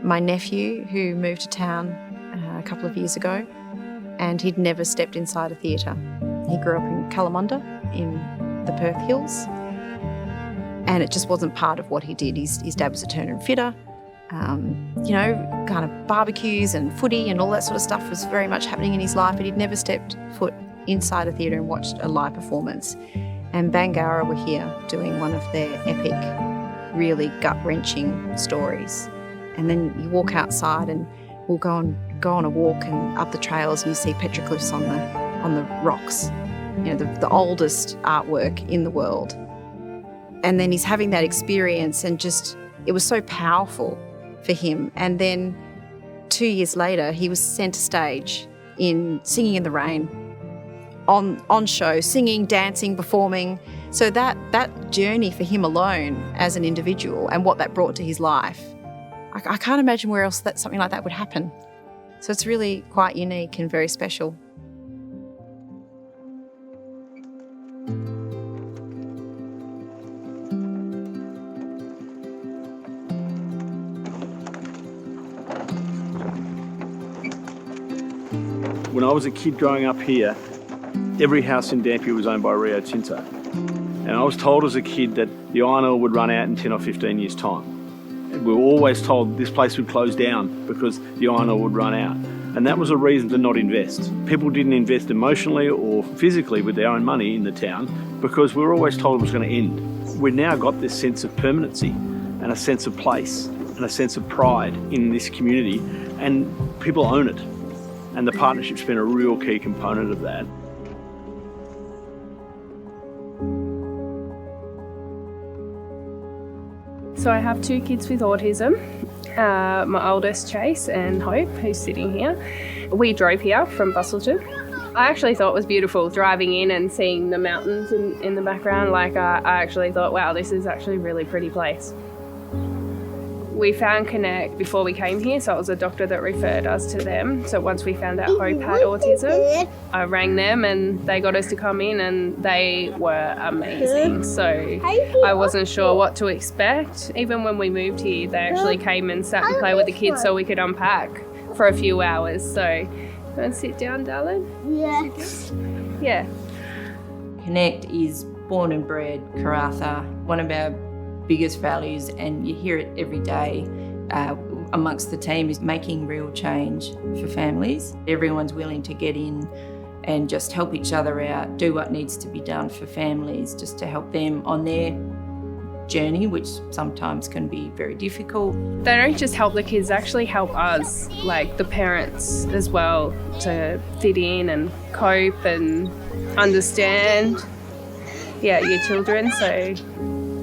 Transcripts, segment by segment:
my nephew who moved to town a couple of years ago, and he'd never stepped inside a theatre. He grew up in Kalamunda in the Perth Hills, and it just wasn't part of what he did. His dad was a turner and fitter. Kind of barbecues and footy and all that sort of stuff was very much happening in his life, but he'd never stepped foot inside a theatre and watched a live performance. And Bangarra were here doing one of their epic, really gut-wrenching stories. And then you walk outside and we'll go on a walk and up the trails and you see petroglyphs on the rocks, the oldest artwork in the world. And then he's having that experience and just, it was so powerful for him. And then 2 years later, he was centre stage in Singing in the Rain, on show, singing, dancing, performing. So that journey for him alone as an individual and what that brought to his life, I can't imagine where else something like that would happen. So it's really quite unique and very special. When I was a kid growing up here, every house in Dampier was owned by Rio Tinto. And I was told as a kid that the iron ore would run out in 10 or 15 years' time. And we were always told this place would close down because the iron ore would run out. And that was a reason to not invest. People didn't invest emotionally or physically with their own money in the town because we were always told it was going to end. We've now got this sense of permanency and a sense of place and a sense of pride in this community, and people own it. And the partnership's been a real key component of that. So I have two kids with autism, my oldest Chase and Hope, who's sitting here. We drove here from Bustleton. I actually thought it was beautiful driving in and seeing the mountains in the background. I actually thought, wow, this is actually a really pretty place. We found Connect before we came here, so it was a doctor that referred us to them. So once we found out Hope had autism, I rang them and they got us to come in, and they were amazing. So I wasn't sure what to expect. Even when we moved here, they actually came and sat and played with the kids so we could unpack for a few hours. So, you want to sit down, darling? Yes. Yeah. Connect is born and bred Karratha, one of our biggest values, and you hear it every day amongst the team, is making real change for families. Everyone's willing to get in and just help each other out, do what needs to be done for families, just to help them on their journey, which sometimes can be very difficult. They don't just help the kids, they actually help us, like the parents as well, to fit in and cope and understand, your children. So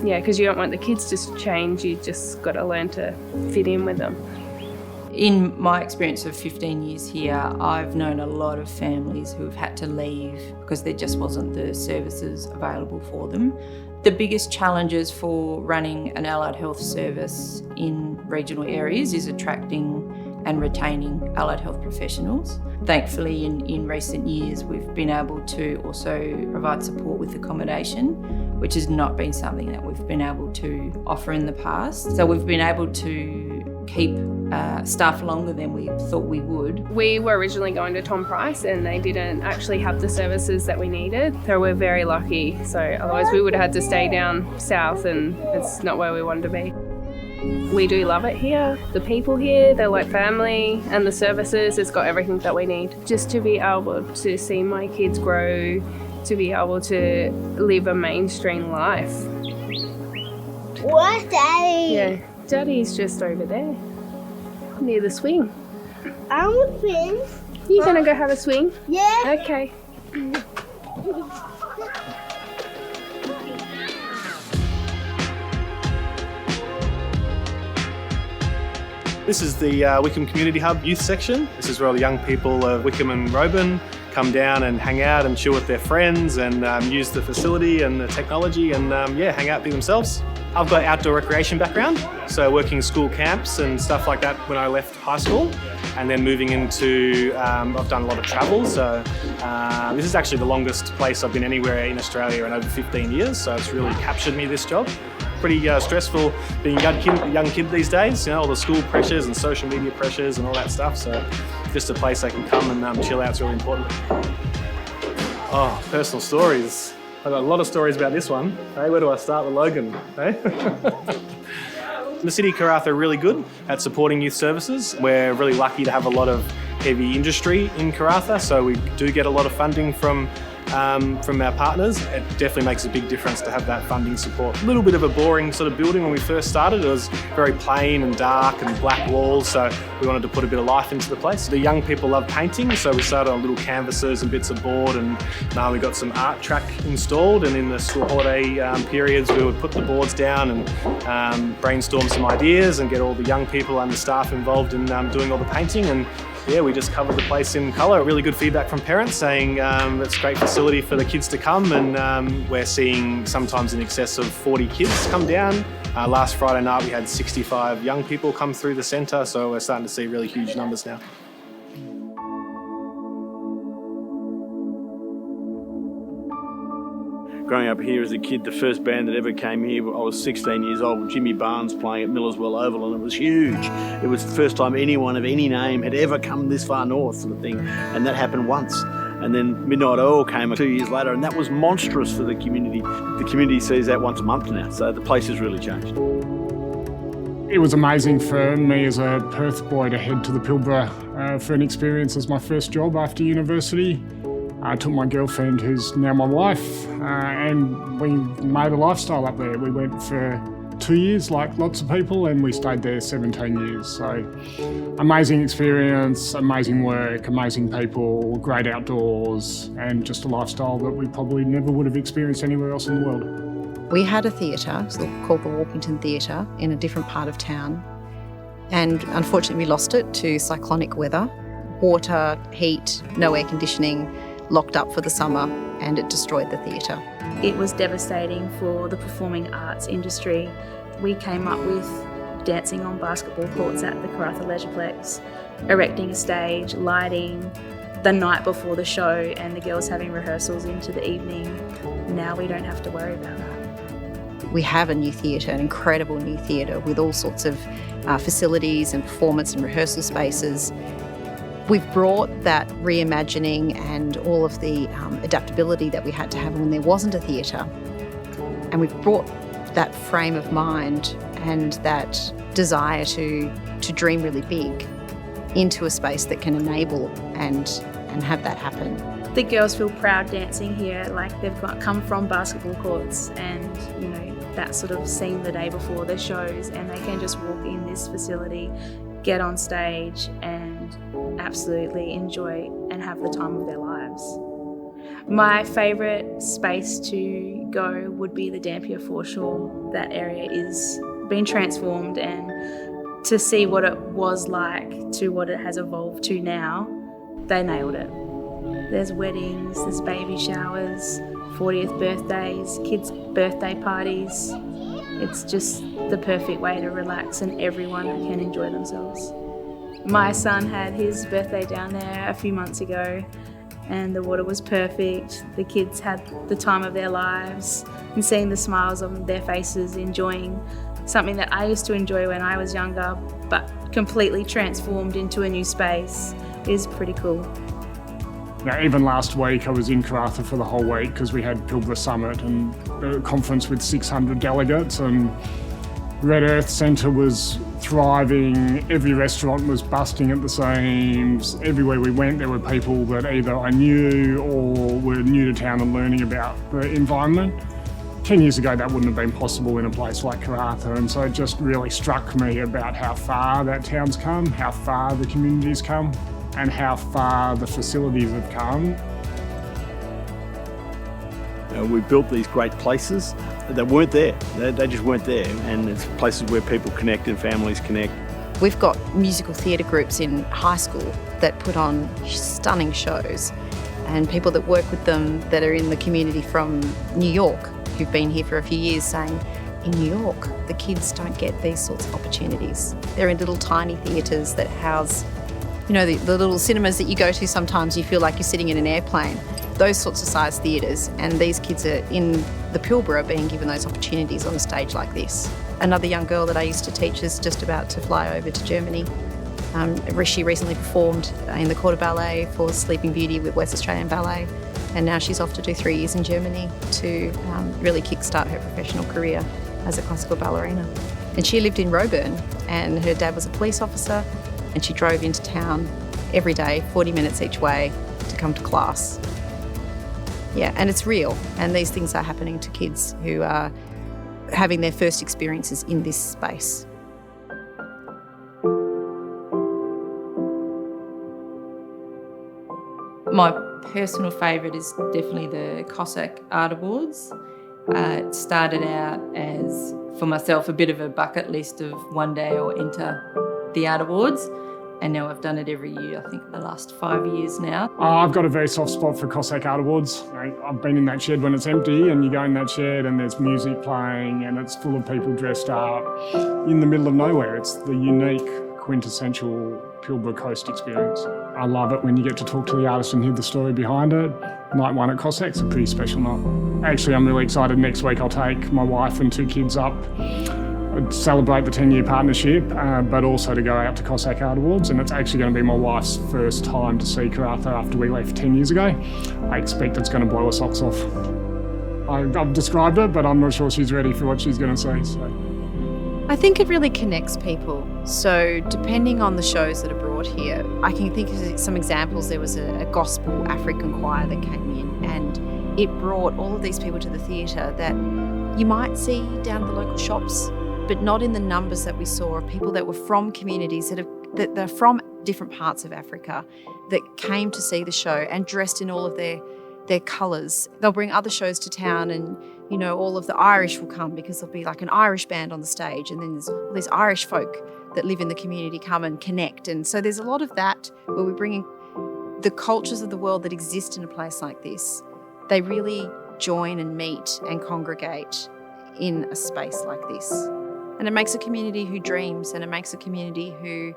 because you don't want the kids to change, you just got to learn to fit in with them. In my experience of 15 years here, I've known a lot of families who have had to leave because there just wasn't the services available for them. The biggest challenges for running an allied health service in regional areas is attracting and retaining allied health professionals. Thankfully, in recent years, we've been able to also provide support with accommodation, which has not been something that we've been able to offer in the past. So we've been able to keep staff longer than we thought we would. We were originally going to Tom Price and they didn't actually have the services that we needed. So we're very lucky. So otherwise we would have had to stay down south, and it's not where we wanted to be. We do love it here. The people here, they're like family, and the services, it's got everything that we need. Just to be able to see my kids grow, to be able to live a mainstream life. Where's Daddy? Yeah, Daddy's just over there, near the swing. I want to swing. You gonna go have a swing? Yeah. Okay. This is the Wickham Community Hub youth section. This is where all the young people of Wickham and Roban come down and hang out and chill with their friends and use the facility and the technology and hang out, be themselves. I've got outdoor recreation background, so working school camps and stuff like that when I left high school, and then moving into, I've done a lot of travel, so this is actually the longest place I've been anywhere in Australia in over 15 years, so it's really captured me, this job. pretty stressful being a young kid these days, you know, all the school pressures and social media pressures and all that stuff. So just a place they can come and chill out is really important. Oh, personal stories. I've got a lot of stories about this one. Hey, where do I start with Logan? Hey? The City of Karratha are really good at supporting youth services. We're really lucky to have a lot of heavy industry in Karratha, so we do get a lot of funding from our partners. It definitely makes a big difference to have that funding support. A little bit of a boring sort of building when we first started. It was very plain and dark and black walls, so we wanted to put a bit of life into the place. The young people love painting, so we started on little canvases and bits of board, and now we got some art track installed, and in the school holiday periods we would put the boards down and brainstorm some ideas and get all the young people and the staff involved in doing all the painting. And yeah, we just covered the place in colour. Really good feedback from parents saying it's a great facility for the kids to come, and we're seeing sometimes in excess of 40 kids come down. Last Friday night we had 65 young people come through the centre, so we're starting to see really huge numbers now. Growing up here as a kid, the first band that ever came here, I was 16 years old, Jimmy Barnes playing at Millerswell Oval, and it was huge. It was the first time anyone of any name had ever come this far north, sort of thing, and that happened once. And then Midnight Oil came 2 years later, and that was monstrous for the community. The community sees that once a month now, so the place has really changed. It was amazing for me as a Perth boy to head to the Pilbara for an experience as my first job after university. I took my girlfriend, who's now my wife, and we made a lifestyle up there. We went for 2 years, like lots of people, and we stayed there 17 years. So amazing experience, amazing work, amazing people, great outdoors, and just a lifestyle that we probably never would have experienced anywhere else in the world. We had a theatre called the Walkington Theatre in a different part of town, and unfortunately we lost it to cyclonic weather, water, heat, no air conditioning, locked up for the summer, and it destroyed the theatre. It was devastating for the performing arts industry. We came up with dancing on basketball courts at the Karratha Leisureplex, erecting a stage, lighting, the night before the show, and the girls having rehearsals into the evening. Now we don't have to worry about that. We have a new theatre, an incredible new theatre with all sorts of facilities and performance and rehearsal spaces. We've brought that reimagining and all of the adaptability that we had to have when there wasn't a theatre, and we've brought that frame of mind and that desire to dream really big into a space that can enable and have that happen. The girls feel proud dancing here, like they've come from basketball courts and, you know, that sort of scene the day before the shows, and they can just walk in this facility, get on stage and absolutely enjoy and have the time of their lives. My favourite space to go would be the Dampier Foreshore. That area is been transformed, and to see what it was like to what it has evolved to now, they nailed it. There's weddings, there's baby showers, 40th birthdays, kids' birthday parties. It's just the perfect way to relax, and everyone can enjoy themselves. My son had his birthday down there a few months ago, and the water was perfect. The kids had the time of their lives, and seeing the smiles on their faces, enjoying something that I used to enjoy when I was younger, but completely transformed into a new space, is pretty cool. Now, even last week I was in Karratha for the whole week because we had Pilbara Summit and a conference with 600 delegates, and Red Earth Centre was thriving. Every restaurant was busting at the seams. Everywhere we went there were people that either I knew or were new to town and learning about the environment. 10 years ago that wouldn't have been possible in a place like Karratha, and so it just really struck me about how far that town's come, how far the community's come, and how far the facilities have come. We built these great places that weren't there. They just weren't there, and it's places where people connect and families connect. We've got musical theatre groups in high school that put on stunning shows, and people that work with them that are in the community from New York who've been here for a few years saying, in New York, the kids don't get these sorts of opportunities. They're in little tiny theatres that house, you know, the little cinemas that you go to sometimes you feel like you're sitting in an airplane. those sorts of size theatres, and these kids are in the Pilbara being given those opportunities on a stage like this. Another young girl that I used to teach is just about to fly over to Germany. She recently performed in the Court of Ballet for Sleeping Beauty with West Australian Ballet, and now she's off to do 3 years in Germany to really kickstart her professional career as a classical ballerina. And she lived in Roebourne, and her dad was a police officer, and she drove into town every day, 40 minutes each way, to come to class. Yeah, and it's real, and these things are happening to kids who are having their first experiences in this space. My personal favourite is definitely the Cossack Art Awards. It started out as, for myself, a bit of a bucket list of one day I'll enter the Art Awards, and now I've done it every year, I think the last 5 years now. I've got a very soft spot for Cossack Art Awards. I've been in that shed when it's empty, and you go in that shed and there's music playing and it's full of people dressed up in the middle of nowhere. It's the unique, quintessential Pilbara Coast experience. I love it when you get to talk to the artist and hear the story behind it. Night one at Cossack's a pretty special night. Actually, I'm really excited. Next week I'll take my wife and 2 kids up, celebrate the 10-year partnership, but also to go out to Cossack Art Awards, and it's actually going to be my wife's first time to see Karratha after we left 10 years ago. I expect it's going to blow her socks off. I've described it, but I'm not sure she's ready for what she's going to see. So. I think it really connects people. So depending on the shows that are brought here, I can think of some examples. There was a gospel African choir that came in, and it brought all of these people to the theatre that you might see down at the local shops, but not in the numbers that we saw of people that were from communities that are from different parts of Africa that came to see the show and dressed in all of their colours. They'll bring other shows to town, and all of the Irish will come because there'll be like an Irish band on the stage, and then there's all these Irish folk that live in the community come and connect. And so there's a lot of that where we're bringing the cultures of the world that exist in a place like this. They really join and meet and congregate in a space like this. And it makes a community who dreams, and it makes a community who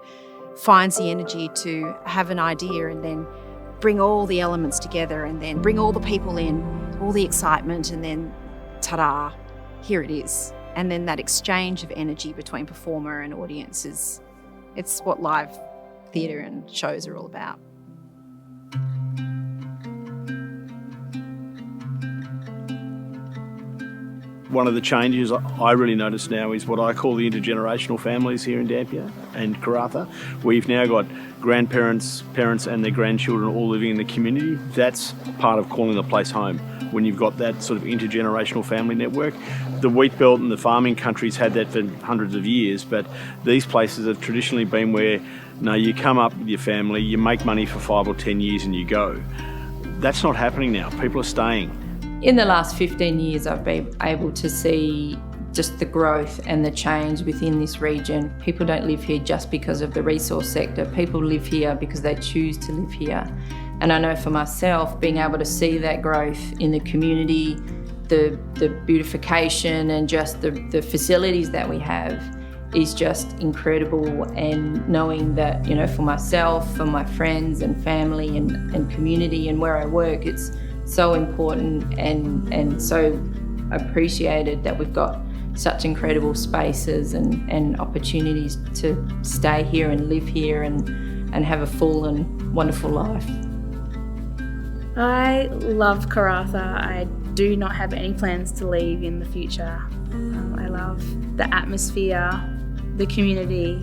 finds the energy to have an idea and then bring all the elements together and then bring all the people in, all the excitement, and then ta-da, here it is. And then that exchange of energy between performer and audience it's what live theatre and shows are all about. One of the changes I really notice now is what I call the intergenerational families here in Dampier and Karratha. We've now got grandparents, parents and their grandchildren all living in the community. That's part of calling the place home, when you've got that sort of intergenerational family network. The wheat belt and the farming countries had that for hundreds of years, but these places have traditionally been where, you come up with your family, you make money for 5 or 10 years and you go. That's not happening now. People are staying. In the last 15 years, I've been able to see just the growth and the change within this region. People don't live here just because of the resource sector. People live here because they choose to live here. And I know for myself, being able to see that growth in the community, the beautification and just the facilities that we have is just incredible. And knowing that, for myself, for my friends and family and community and where I work, it's so important and so appreciated that we've got such incredible spaces and opportunities to stay here and live here and have a full and wonderful life. I love Karratha. I do not have any plans to leave in the future. I love the atmosphere, the community,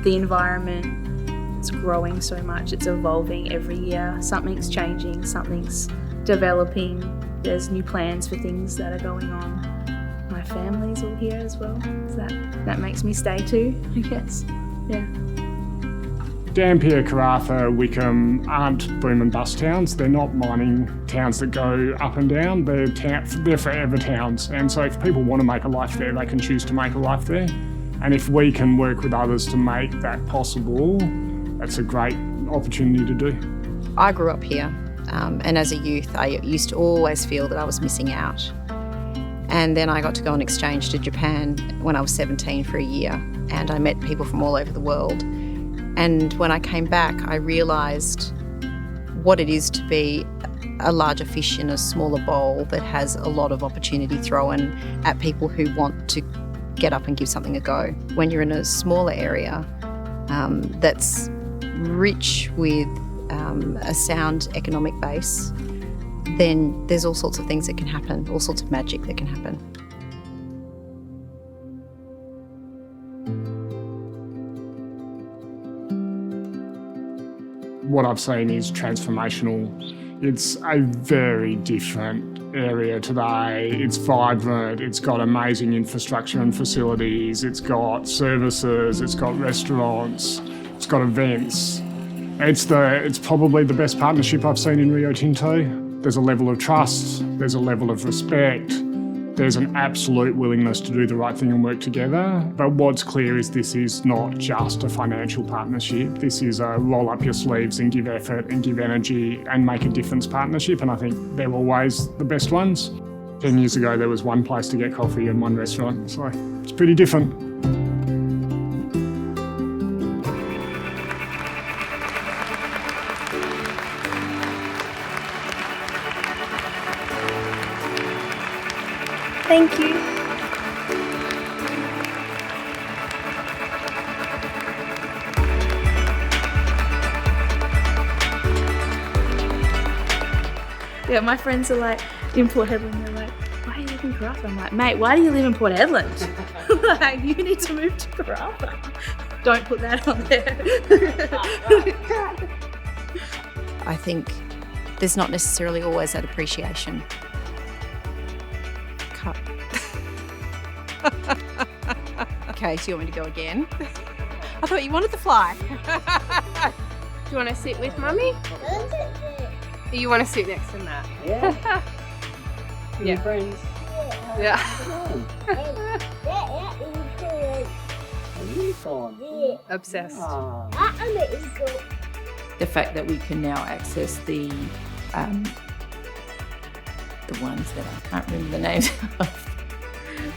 the environment. It's growing so much. It's evolving every year. Something's changing, something's developing. There's new plans for things that are going on. My family's all here as well, so that makes me stay too, I guess. Yeah. Dampier, Karratha, Wickham aren't boom and bust towns. They're not mining towns that go up and down. They're forever towns. And so if people want to make a life there, they can choose to make a life there. And if we can work with others to make that possible, that's a great opportunity to do. I grew up here. And as a youth, I used to always feel that I was missing out. And then I got to go on exchange to Japan when I was 17 for a year, and I met people from all over the world. And when I came back, I realised what it is to be a larger fish in a smaller bowl that has a lot of opportunity thrown at people who want to get up and give something a go. When you're in a smaller area that's rich with a sound economic base, then there's all sorts of things that can happen, all sorts of magic that can happen. What I've seen is transformational. It's a very different area today. It's vibrant, it's got amazing infrastructure and facilities, it's got services, it's got restaurants, it's got events. It's probably the best partnership I've seen in Rio Tinto. There's a level of trust, there's a level of respect, there's an absolute willingness to do the right thing and work together. But what's clear is this is not just a financial partnership. This is a roll up your sleeves and give effort and give energy and make a difference partnership, and I think they're always the best ones. 10 years ago there was one place to get coffee and one restaurant, so it's pretty different. Thank you. Yeah, my friends are like, in Port Hedland, they're like, why do you live in Karratha? I'm like, mate, why do you live in Port Hedland? Like, you need to move to Karratha. Don't put that on there. I think there's not necessarily always that appreciation. Cut. Okay, so you want me to go again? I thought you wanted to fly. Do you want to sit with Mummy? Or you want to sit next to Matt? Yeah. Yeah. Friends. Yeah. Obsessed. The fact that we can now access the ones that I can't remember the names of.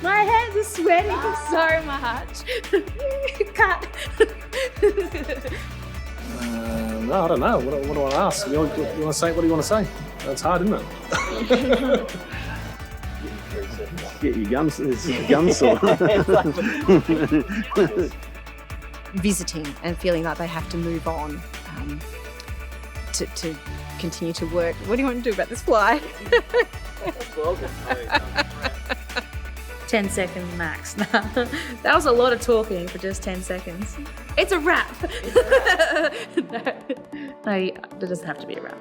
My hands are sweating so much. Cut. No, I don't know. What do I want to ask? You want to say? What do you want to say? That's hard, isn't it? Get your guns, gun sword. Visiting and feeling like they have to move on to continue to work. What do you want to do about this fly? 10 seconds max. That was a lot of talking for just 10 seconds. It's a wrap. No, it doesn't have to be a wrap.